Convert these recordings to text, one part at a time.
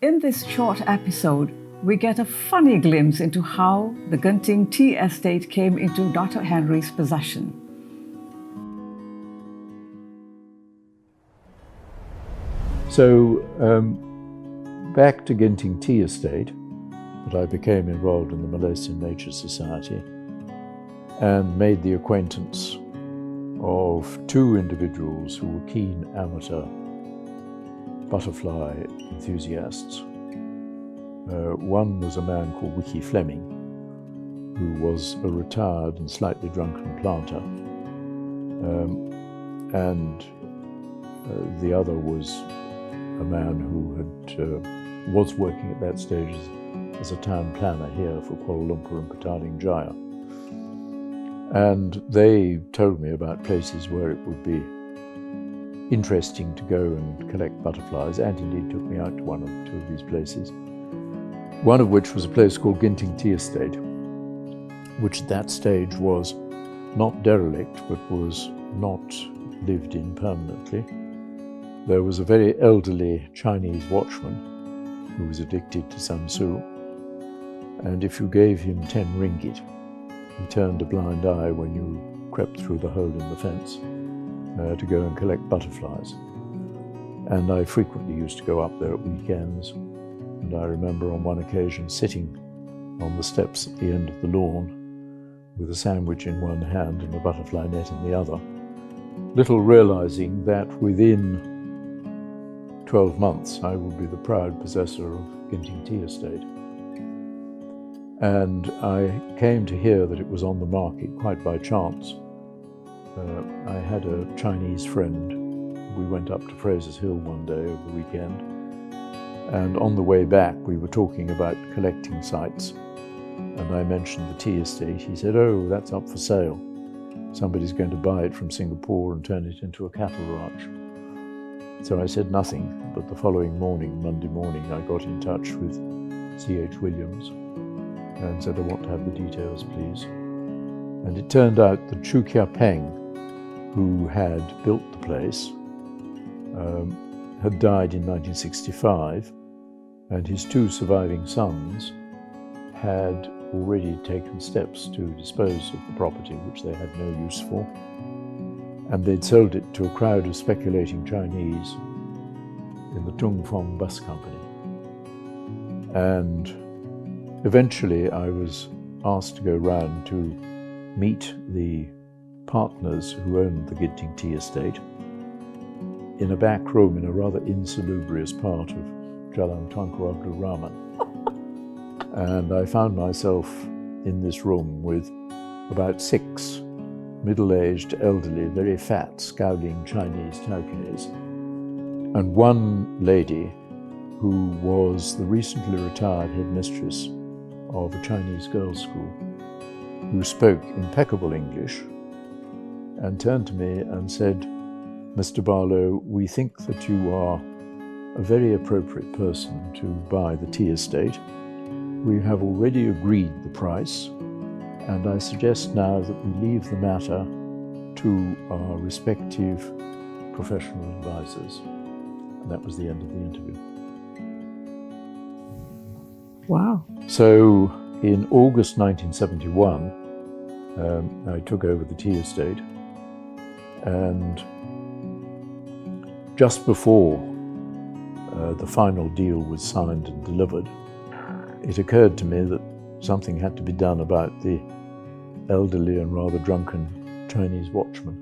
In this short episode, we get a funny glimpse into how the Genting Tea Estate came into Dato Henry's possession. So, back to Genting Tea Estate, but I became enrolled in the Malaysian Nature Society and made the acquaintance of two individuals who were keen amateur butterfly enthusiasts. One was a man called Wiki Fleming, who was a retired and slightly drunken planter, and the other was a man who was working at that stage as a town planner here for Kuala Lumpur and Petaling Jaya. And they told me about places where it would be interesting to go and collect butterflies, and indeed took me out to one or two of these places. One of which was a place called Genting Tea Estate, which at that stage was not derelict, but was not lived in permanently. There was a very elderly Chinese watchman who was addicted to samsu, and if you gave him 10 ringgit, he turned a blind eye when you crept through the hole in the fence to go and collect butterflies. And I frequently used to go up there at weekends, and I remember on one occasion sitting on the steps at the end of the lawn with a sandwich in one hand and a butterfly net in the other, little realizing that within 12 months I would be the proud possessor of Genting Tea Estate. And I came to hear that it was on the market quite by chance. I had a Chinese friend. We went up to Fraser's Hill one day over the weekend, and on the way back we were talking about collecting sites, and I mentioned the tea estate. He said, "Oh, that's up for sale. Somebody's going to buy it from Singapore and turn it into a cattle ranch." So I said nothing, but the following morning, Monday morning, I got in touch with C.H. Williams and said, "I want to have the details, please." And it turned out that Chu Kia Peng, who had built the place, had died in 1965, and his two surviving sons had already taken steps to dispose of the property, which they had no use for, and they'd sold it to a crowd of speculating Chinese in the Tung Fong Bus Company. And eventually I was asked to go round to meet the partners who owned the Genting Tea Estate in a back room in a rather insalubrious part of Jalan Tunku Abdul Rahman. And I found myself in this room with about 6 middle-aged, elderly, very fat, scowling Chinese taukees, and one lady who was the recently retired headmistress of a Chinese girls' school, who spoke impeccable English and turned to me and said, "Mr. Barlow, we think that you are a very appropriate person to buy the tea estate. We have already agreed the price, and I suggest now that we leave the matter to our respective professional advisors." And that was the end of the interview. Wow. So in August 1971, I took over the tea estate, and just before the final deal was signed and delivered, it occurred to me that something had to be done about the elderly and rather drunken Chinese watchman.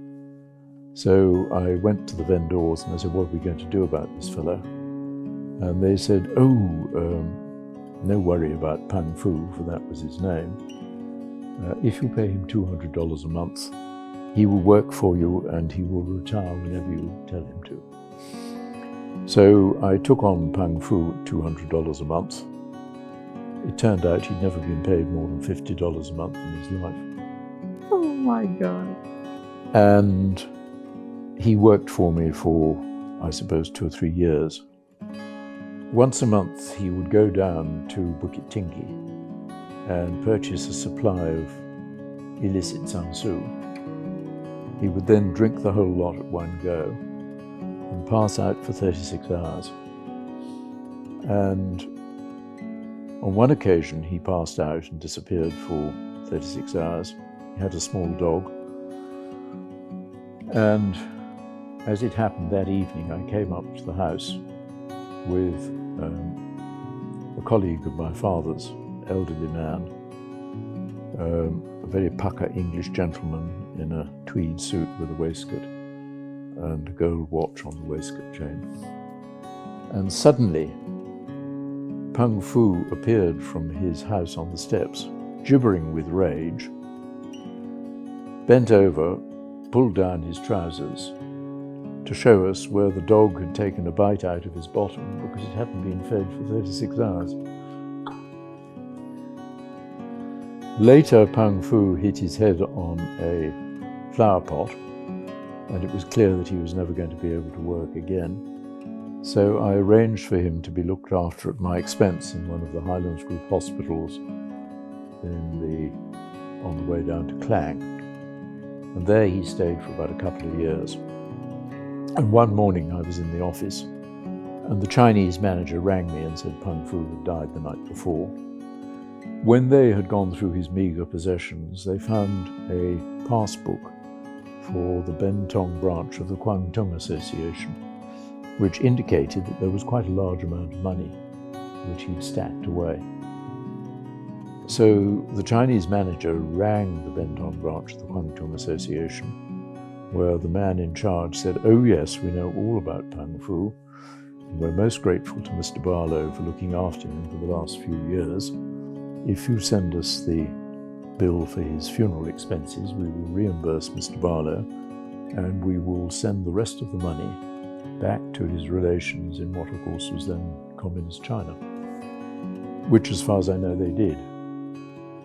So I went to the vendors and I said, "What are we going to do about this fellow?" And they said, "No worry about Pang Fu," for that was his name. "If you pay him $200 a month, he will work for you and he will retire whenever you tell him to." So I took on Pang Fu at $200 a month. It turned out he'd never been paid more than $50 a month in his life. Oh my God. And he worked for me for, I suppose, 2 or 3 years. Once a month he would go down to Bukit Tinggi and purchase a supply of illicit samsu. He would then drink the whole lot at one go and pass out for 36 hours. And on one occasion, he passed out and disappeared for 36 hours. He had a small dog. And as it happened that evening, I came up to the house with a colleague of my father's, elderly man, a very pucker English gentleman in a tweed suit with a waistcoat and a gold watch on the waistcoat chain. And suddenly, Peng Fu appeared from his house on the steps, gibbering with rage, bent over, pulled down his trousers to show us where the dog had taken a bite out of his bottom because it hadn't been fed for 36 hours. Later, Peng Fu hit his head on a flower pot, and it was clear that he was never going to be able to work again. So I arranged for him to be looked after at my expense in one of the Highlands Group hospitals on the way down to Klang. And there he stayed for about a couple of years. And one morning I was in the office, and the Chinese manager rang me and said Peng Fu had died the night before. When they had gone through his meagre possessions, they found a passbook for the Bentong branch of the Kwangtung Association, which indicated that there was quite a large amount of money which he'd stacked away. So the Chinese manager rang the Bentong branch of the Kwangtung Association, where the man in charge said, "Oh yes, we know all about Peng Fu, and we're most grateful to Mr. Barlow for looking after him for the last few years. If you send us the bill for his funeral expenses, we will reimburse Mr. Barlow, and we will send the rest of the money back to his relations in what, of course, was then Communist China," which, as far as I know, they did.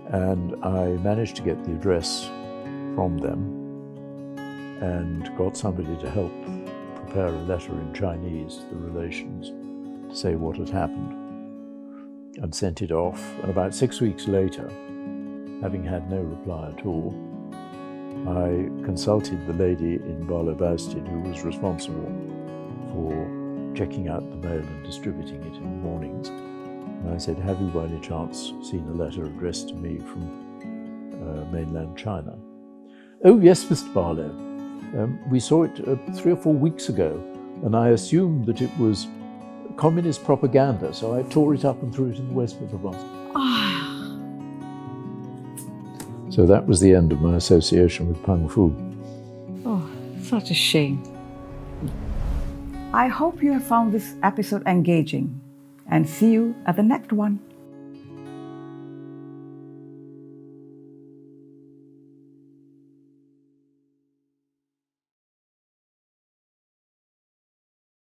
And I managed to get the address from them and got somebody to help prepare a letter in Chinese to the relations to say what had happened, and sent it off. And about 6 weeks later, having had no reply at all, I consulted the lady in Boustead who was responsible for checking out the mail and distributing it in the mornings. And I said, "Have you by any chance seen a letter addressed to me from mainland China?" "Oh yes, Mr. Barlow. We saw it 3 or 4 weeks ago, and I assumed that it was communist propaganda, so I tore it up and threw it in the Westminster basket." So that was the end of my association with Peng Fu. Oh, such a shame. I hope you have found this episode engaging, and see you at the next one.